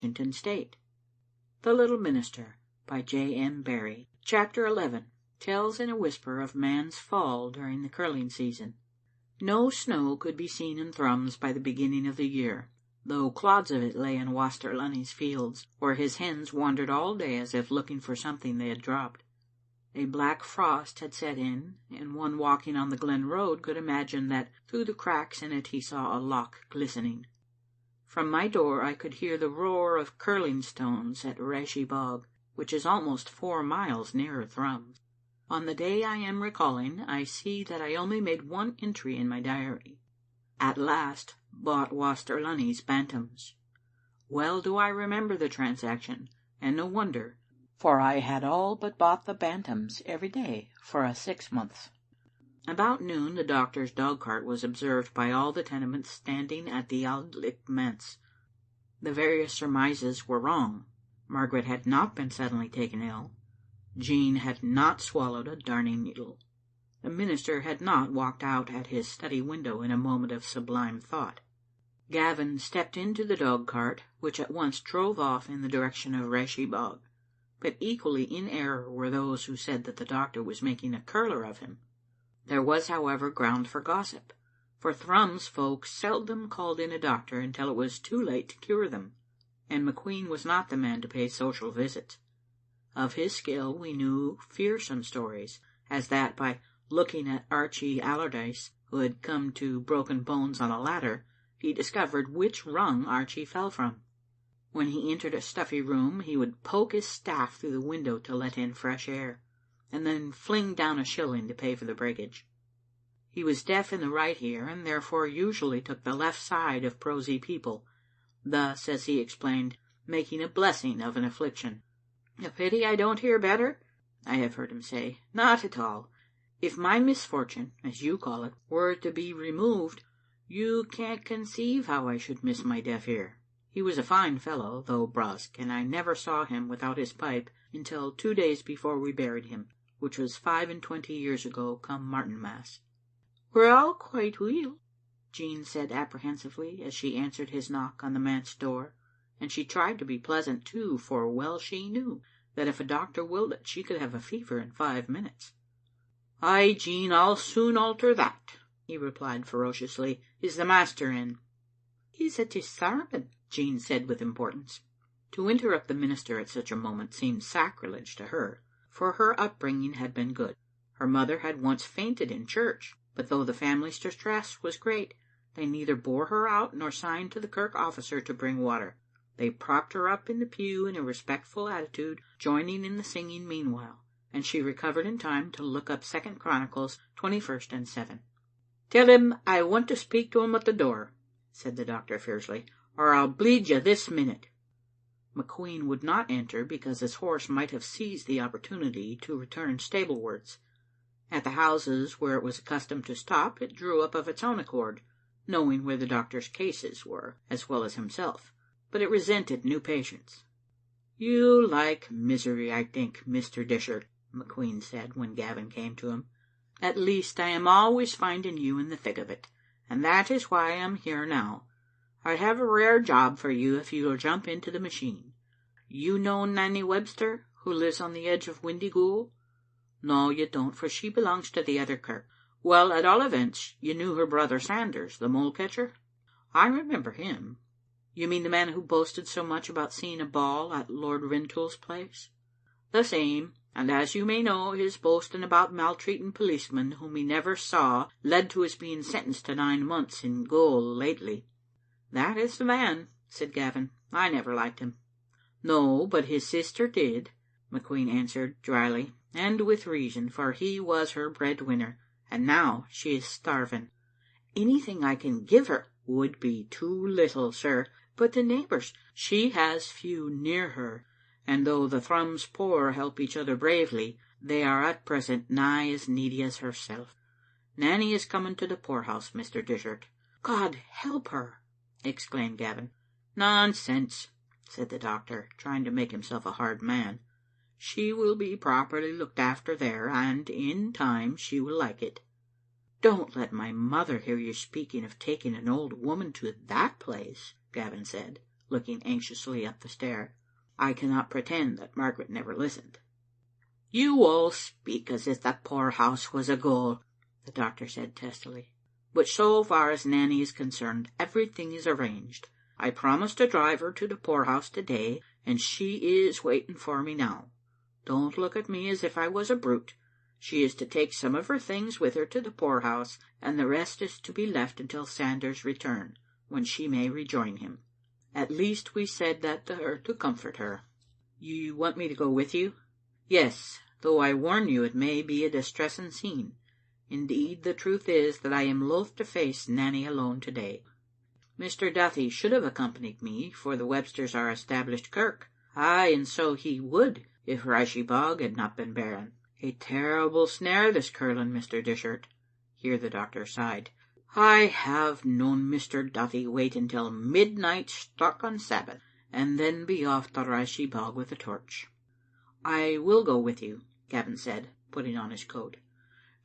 Washington State. The Little Minister by J. M. Barrie. Chapter 11 tells in a whisper of man's fall during the curling season. No snow could be seen in Thrums by the beginning of the year, though clods of it lay in Waster Lunny's fields, where his hens wandered all day as if looking for something they had dropped. A black frost had set in, and one walking on the glen road could imagine that through the cracks in it he saw a loch glistening. From my door I could hear the roar of curling stones at Rashie Bog, which is almost 4 miles nearer Thrums. On the day I am recalling, I see that I only made one entry in my diary. At last bought Waster Lunny's bantams. Well do I remember the transaction, and no wonder, for I had all but bought the bantams every day for a 6 months. About noon the doctor's dog-cart was observed by all the tenements standing at the Auld Licht manse. The various surmises were wrong. Margaret had not been suddenly taken ill. Jean had not swallowed a darning needle. The minister had not walked out at his study window in a moment of sublime thought. Gavin stepped into the dog-cart, which at once drove off in the direction of Rashie Bog. But equally in error were those who said that the doctor was making a curler of him. There was, however, ground for gossip, for Thrums folk seldom called in a doctor until it was too late to cure them, and McQueen was not the man to pay social visits. Of his skill we knew fearsome stories, as that by looking at Archie Allardyce, who had come to broken bones on a ladder, he discovered which rung Archie fell from. When he entered a stuffy room, he would poke his staff through the window to let in fresh air, and then fling down a shilling to pay for the breakage. He was deaf in the right ear, and therefore usually took the left side of prosy people, thus, as he explained, making a blessing of an affliction. "A pity I don't hear better," I have heard him say. "Not at all. If my misfortune, as you call it, were to be removed, you can't conceive how I should miss my deaf ear." He was a fine fellow, though brusque, and I never saw him without his pipe until 2 days before we buried him, which was 25 years ago come Martinmas. "We're all quite weel," Jean said apprehensively, as she answered his knock on the manse door, and she tried to be pleasant too, for well she knew that if a doctor willed it she could have a fever in 5 minutes. "Ay, Jean, I'll soon alter that," he replied ferociously. "Is the master in?" "He's at his sarmon," Jean said with importance. To interrupt the minister at such a moment seemed sacrilege to her, for her upbringing had been good. Her mother had once fainted in church, but though the family's distress was great, they neither bore her out nor signed to the kirk officer to bring water. They propped her up in the pew in a respectful attitude, joining in the singing meanwhile, and she recovered in time to look up 2 Chronicles 21 and 7. "Tell him I want to speak to him at the door," said the doctor fiercely, "or I'll bleed you this minute." McQueen would not enter because his horse might have seized the opportunity to return stablewards. At the houses where it was accustomed to stop, it drew up of its own accord, knowing where the doctor's cases were, as well as himself, but it resented new patients. "You like misery, I think, Mr. Dishart," McQueen said when Gavin came to him. "At least I am always finding you in the thick of it, and that is why I am here now. I have a rare job for you if you'll jump into the machine. You know Nanny Webster, who lives on the edge of Windyghoul? No, you don't, for she belongs to the other kirk. Well, at all events, you knew her brother Sanders, the mole catcher? I remember him. You mean the man who boasted so much about seeing a ball at Lord Rintoul's place? The same, and as you may know, his boasting about maltreating policemen whom he never saw led to his being sentenced to 9 months in gaol lately." "That is the man," said Gavin. "I never liked him." "No, but his sister did," McQueen answered dryly, "and with reason, for he was her breadwinner, and now she is starving. Anything I can give her would be too little, sir, but the neighbours, she has few near her, and though the Thrums poor help each other bravely, they are at present nigh as needy as herself. Nanny is coming to the poorhouse, Mr. Dishart." "God help her!" exclaimed Gavin. "Nonsense," said the doctor, trying to make himself a hard man. "She will be properly looked after there, and in time she will like it." "Don't let my mother hear you speaking of taking an old woman to that place," Gavin said. looking anxiously up the stair. I cannot pretend that Margaret never listened. "You all speak as if that poor house was a gaol," the doctor said testily. "But so far as Nanny is concerned, everything is arranged. I promised to drive her to the poorhouse today, and she is waiting for me now. Don't look at me as if I was a brute. She is to take some of her things with her to the poorhouse, and the rest is to be left until Sanders' return, when she may rejoin him. At least we said that to her to comfort her. You want me to go with you?" "Yes, though I warn you it may be a distressing scene. Indeed, the truth is that I am loath to face Nanny alone today. Mr. Duthie should have accompanied me, for the Websters are established kirk. Ay, and so he would, if Rashie Bog had not been barren. A terrible snare this curling, Mr. Dishart." Here the doctor sighed. "I have known Mr. Duthie wait until midnight struck on Sabbath, and then be off to Rashie Bog with a torch." "I will go with you," Gavin said, putting on his coat.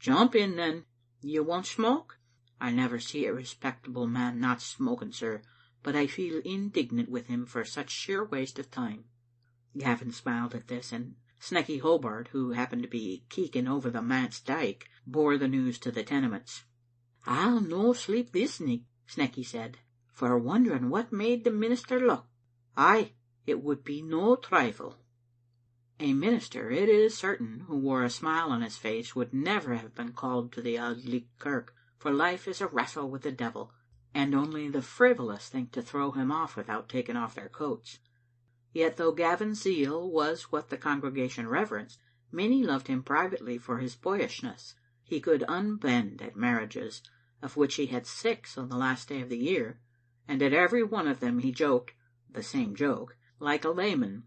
"Jump in, then. You won't smoke?" "I never see a respectable man not smoking, sir, but I feel indignant with him for such sheer waste of time." Gavin smiled at this, and Snecky Hobart, who happened to be keeking over the manse dyke, bore the news to the tenements. "I'll no sleep this nicht," Snecky said, "for wondering what made the minister look. Ay, it would be no trifle." A minister, it is certain, who wore a smile on his face would never have been called to the Auld Licht kirk, for life is a wrestle with the devil, and only the frivolous think to throw him off without taking off their coats. Yet though Gavin's zeal was what the congregation reverenced, many loved him privately for his boyishness. He could unbend at marriages, of which he had 6 on the last day of the year, and at every one of them he joked, the same joke, like a layman.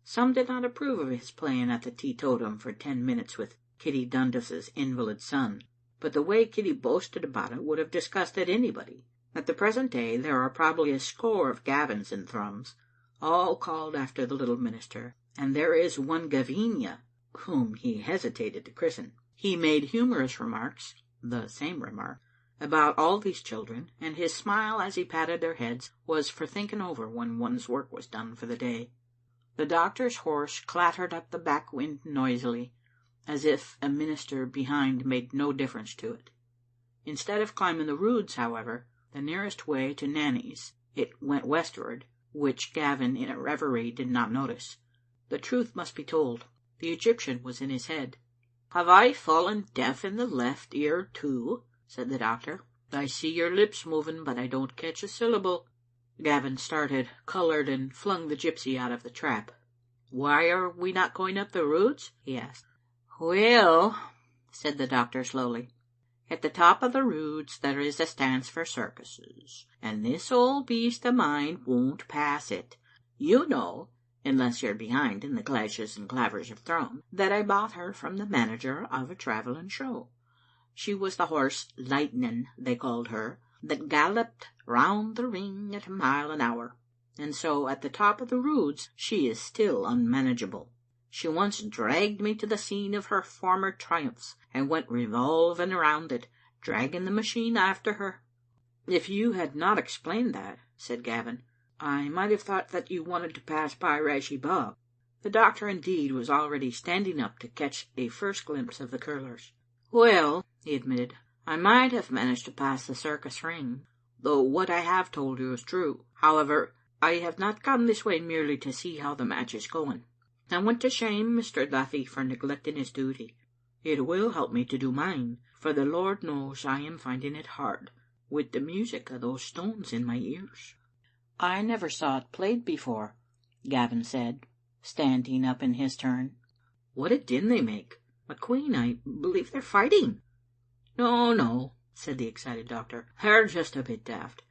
Some did not approve of his playing at the teetotum for 10 minutes with Kitty Dundas's invalid son, but the way Kitty boasted about it would have disgusted anybody. At the present day there are probably a score of Gavins in Thrums, all called after the little minister, and there is one Gavinia whom he hesitated to christen. He made humorous remarks, the same remark, about all these children, and his smile as he patted their heads was for thinking over when one's work was done for the day. The doctor's horse clattered up the back wind noisily, as if a minister behind made no difference to it. Instead of climbing the Roods, however, the nearest way to Nanny's, it went westward, which Gavin in a reverie did not notice. The truth must be told. The Egyptian was in his head. "Have I fallen deaf in the left ear too?" said the doctor. "I see your lips moving, but I don't catch a syllable." Gavin started, coloured, and flung the gypsy out of the trap. "Why are we not going up the Roods?" he asked. "Well," said the doctor slowly, "at the top of the Roods there is a stance for circuses, and this old beast of mine won't pass it. You know, unless you're behind in the clashes and clavers of Thrums, that I bought her from the manager of a travelling show. She was the horse Lightning, they called her, that galloped round the ring at a mile an hour, and so at the top of the Roods she is still unmanageable. She once dragged me to the scene of her former triumphs, and went revolving around it, dragging the machine after her." "If you had not explained that," said Gavin, "I might have thought that you wanted to pass by Rashie Bog." The doctor indeed was already standing up to catch a first glimpse of the curlers. "Well," he admitted, "I might have managed to pass the circus ring, though what I have told you is true. However, I have not come this way merely to see how the match is going. I want to shame Mr. Duthie for neglecting his duty. It will help me to do mine, for the Lord knows I am finding it hard, with the music of those stones in my ears." "I never saw it played before," Gavin said, standing up in his turn. "What a din they make. McQueen, I believe they're fighting." No," said the excited doctor. "They're just a bit daft.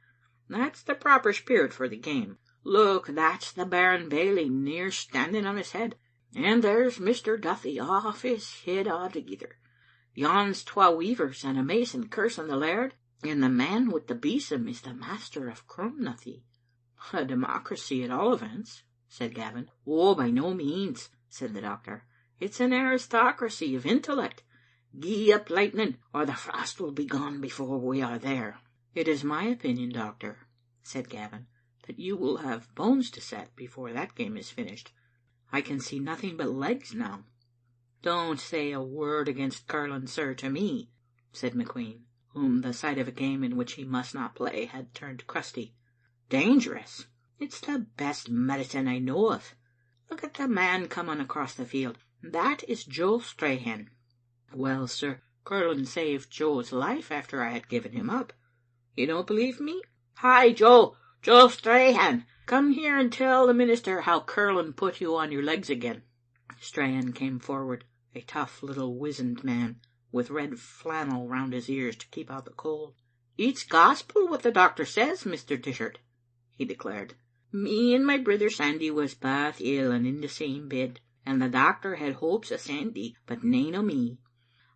That's the proper spirit for the game. Look, that's the Baron Bailie near standing on his head, and there's Mr. Duthie off his head altogether. Yon's twa weavers and a mason cursing the laird, and the man with the besom is the master of Crumnathie." "A democracy at all events," said Gavin. "Oh, by no means," said the doctor. "It's an aristocracy of intellect. Gee up, Lightning, or the frost will be gone before we are there." "It is my opinion, doctor," said Gavin, that you will have bones to set before that game is finished. I can see nothing but legs now." "Don't say a word against curling, sir, to me," said McQueen, whom the sight of a game in which he must not play had turned crusty. "Dangerous! It's the best medicine I know of. Look at the man coming across the field. That is Joe Strahan." "Well, sir, curling saved Joe's life after I had given him up. You don't believe me? Hi, Joe! Joe Strahan! Come here and tell the minister how curling put you on your legs again." Strahan came forward, a tough little wizened man, with red flannel round his ears to keep out the cold. "It's gospel what the doctor says, Mr. Dishart," he declared. "Me and my brither Sandy was bath ill and in the same bed, and the doctor had hopes of Sandy, but nane o' me.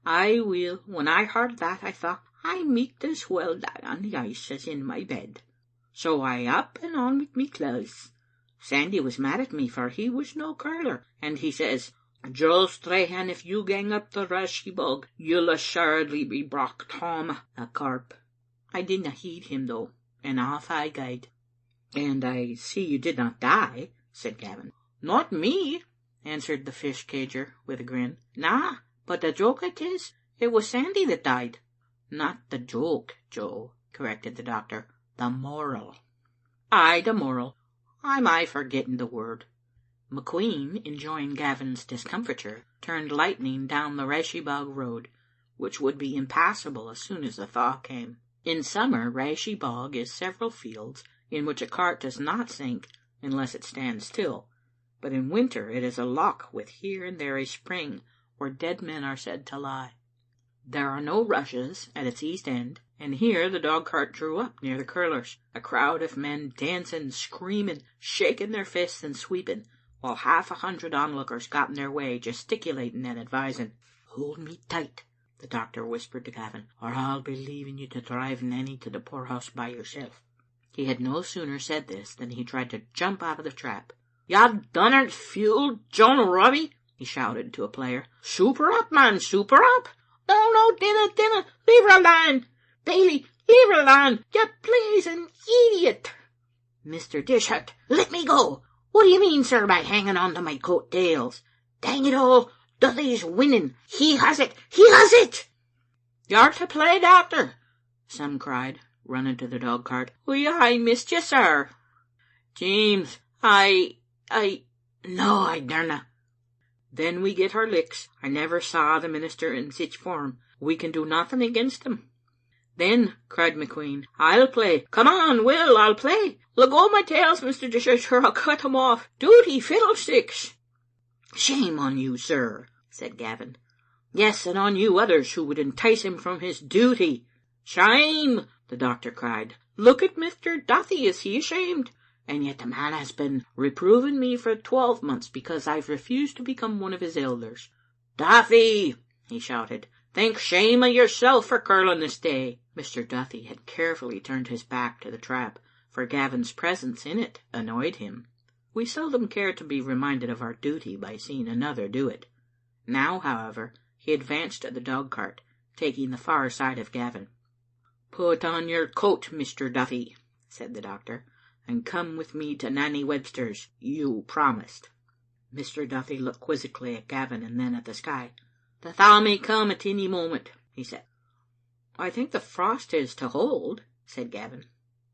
When I heard that, I thought I micht as well die on the ice as in my bed. So I up and on with me clothes. Sandy was mad at me, for he was no curler, and he says, 'Joe Strahan, if you gang up the Rashy bog, you'll assuredly be brocht home a corp.' I didna heed him though, and off I gaed." "And I see you did not die," said Gavin. "Not me," answered the fish cager with a grin. "Na, but the joke it is, it was Sandy that died." "Not the joke, Joe," corrected the doctor. "The moral." "Ay, the moral. I'm aye forgetting the word." McQueen, enjoying Gavin's discomfiture, turned lightning down the Rashie road, which would be impassable as soon as the thaw came. In summer, Rashie Bog is several fields in which a cart does not sink unless it stands still, but in winter it is a loch with here and there a spring where dead men are said to lie. There are no rushes at its east end, and here the dog cart drew up near the curlers, a crowd of men dancing, screaming, shaking their fists and sweeping, while 100 onlookers got in their way, gesticulating and advising. "Hold me tight," the doctor whispered to Gavin, "or I'll be leaving you to drive Nanny to the poorhouse by yourself." He had no sooner said this than he tried to jump out of the trap. "You dunnert fule, John Robbie," he shouted to a player. "Super up, man, super up. No, dinna, leave her alone. Bailey, leave her alone, you blazing idiot." "Mr. Dishart, let me go. What do you mean, sir, by hanging on to my coat tails? Dang it all, Duthie's winning. He has it. "You're to play, doctor," some cried, running to the dog cart. "I missed you, sir." "James, no, I darena." "Then we get our licks. I never saw the minister in sich form. We can do nothing against him." "Then," cried McQueen, "I'll play. Come on, Will, I'll play. Let go my tails, Mr. Dishart, or I'll cut them off. Duty fiddlesticks." "Shame on you, sir," said Gavin. "Yes, and on you others who would entice him from his duty." "Shame!" the doctor cried. "Look at Mr. Duthie. Is he ashamed? And yet the man has been reproving me for 12 months because I've refused to become one of his elders. Duthie," he shouted, "think shame of yourself for curling this day." Mr. Duthie had carefully turned his back to the trap, for Gavin's presence in it annoyed him. We seldom care to be reminded of our duty by seeing another do it. Now, however, he advanced to the dog cart, taking the far side of Gavin. "Put on your coat, Mr. Duthie," said the doctor, "and come with me to Nanny Webster's. You promised." Mr. Duthie looked quizzically at Gavin and then at the sky. "The thaw may come at any moment," he said. "I think the frost is to hold," said Gavin.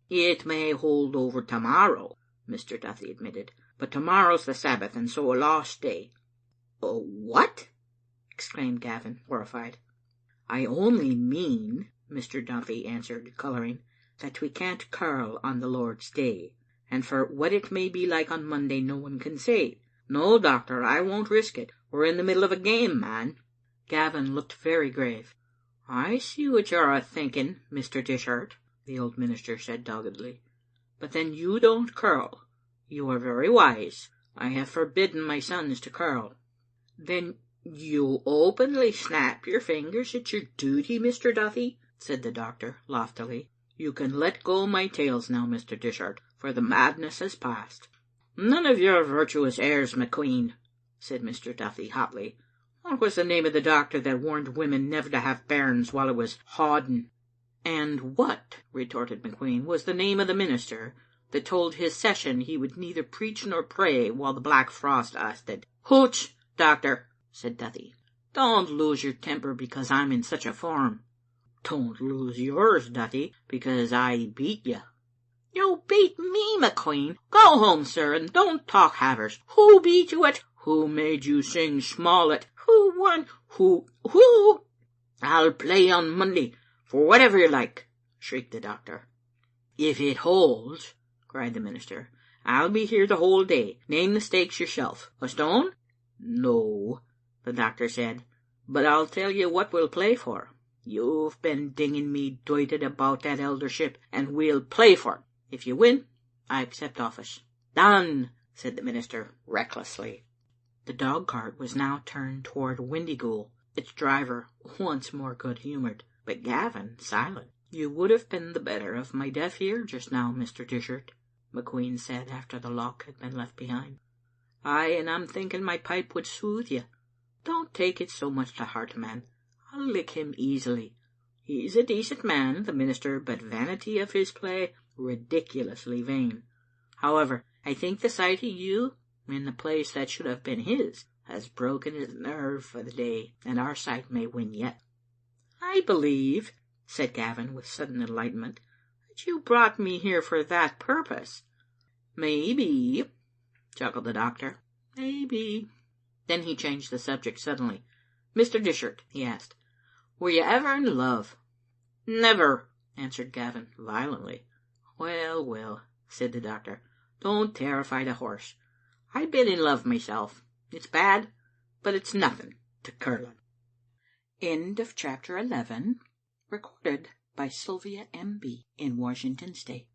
"It may hold over tomorrow," Mr. Duthie admitted, "but tomorrow's the Sabbath, and so a lost day." "Oh, what?" exclaimed Gavin, horrified. "I only mean," Mr. Duthie answered, colouring, "that we can't curl on the Lord's day, and for what it may be like on Monday no one can say. No, doctor, I won't risk it. We're in the middle of a game, man." Gavin looked very grave. "I see what you're a thinking, Mr. Dishart," the old minister said doggedly, "but then you don't curl. You are very wise. I have forbidden my sons to curl." "Then you openly snap your fingers at your duty, Mr. Duthie?" said the doctor loftily. "You can let go my tails now, Mr. Dishart, for the madness has passed." "None of your virtuous airs, McQueen," said Mr. Duthie hotly. "What was the name of the doctor that warned women never to have bairns while it was hauding?" "And what," retorted McQueen, "was the name of the minister that told his session he would neither preach nor pray while the black frost lasted. "Hooch, doctor," said Duthie. "Don't lose your temper because I'm in such a form." "Don't lose yours, Duthie, because I beat you." "You beat me, McQueen. Go home, sir, and don't talk havers. Who beat you at? Who made you sing Smollett? Who won? Who? "I'll play on Monday, for whatever you like," shrieked the doctor. "If it holds," cried the minister, "I'll be here the whole day. Name the stakes yourself. A stone?" "No," the doctor said, "but I'll tell you what we'll play for. You've been dinging me doited about that eldership, and we'll play for it. If you win, I accept office." "Done," said the minister, recklessly. The dog cart was now turned toward Windyghoul, its driver once more good-humoured, but Gavin silent. "You would have been the better of my deaf ear just now, Mr. Dishart," McQueen said after the lock had been left behind. "Ay, and I'm thinking my pipe would soothe you. Don't take it so much to heart, man. I'll lick him easily. He's a decent man, the minister, but vanity of his play, ridiculously vain. However, I think the sight of you in the place that should have been his has broken his nerve for the day, and our side may win yet." "I believe," said Gavin, with sudden enlightenment, "that you brought me here for that purpose." "Maybe," chuckled the doctor. "Maybe." Then he changed the subject suddenly. "Mr. Dishart," he asked, "were you ever in love?" "Never," answered Gavin, violently. "Well, well," said the doctor, "don't terrify the horse. I've been in love myself. It's bad, but it's nothing to curling." End of chapter 11. Recorded by Sylvia M.B. in Washington State.